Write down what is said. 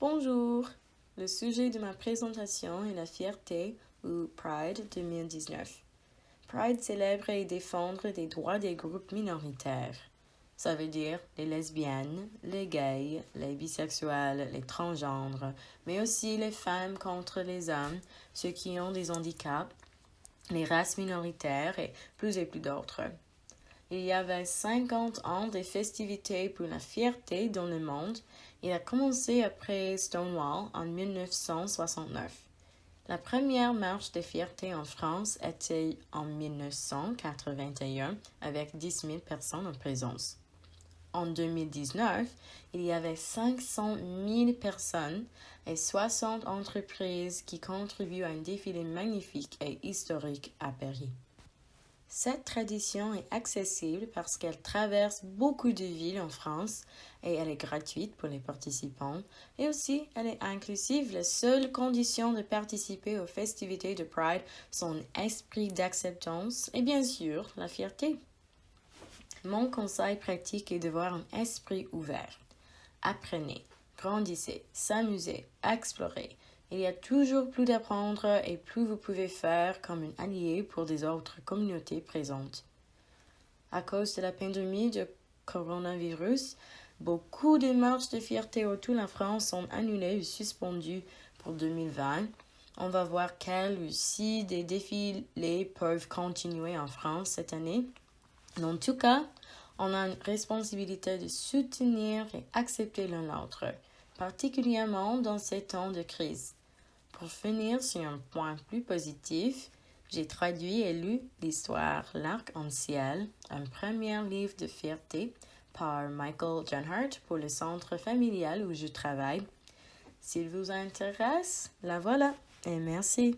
Bonjour, le sujet de ma présentation est la fierté ou Pride 2019. Pride célèbre et défend les droits des groupes minoritaires. Ça veut dire les lesbiennes, les gays, les bisexuels, les transgenres, mais aussi les femmes contre les hommes, ceux qui ont des handicaps, les races minoritaires et plus d'autres. Il y avait 50 ans de festivités pour la fierté dans le monde. Il a commencé après Stonewall en 1969. La première marche de fierté en France était en 1981 avec 10 000 personnes en présence. En 2019, il y avait 500 000 personnes et 60 entreprises qui contribuent à un défilé magnifique et historique à Paris. Cette tradition est accessible parce qu'elle traverse beaucoup de villes en France et elle est gratuite pour les participants. Et aussi, elle est inclusive. Les seules conditions de participer aux festivités de Pride sont l'esprit d'acceptance et bien sûr la fierté. Mon conseil pratique est d'avoir un esprit ouvert. Apprenez, grandissez, s'amusez, explorez. Il y a toujours plus d'apprendre et plus vous pouvez faire comme un allié pour des autres communautés présentes. À cause de la pandémie de coronavirus, beaucoup de marches de fierté autour de la France sont annulées ou suspendues pour 2020. On va voir quels ou si des défilés peuvent continuer en France cette année. En tout cas, on a une responsabilité de soutenir et accepter l'un l'autre, particulièrement dans ces temps de crise. Pour finir sur un point plus positif, j'ai traduit et lu l'histoire L'Arc-en-Ciel, un premier livre de fierté par Michael Genhardt pour le centre familial où je travaille. S'il vous intéresse, la voilà et merci.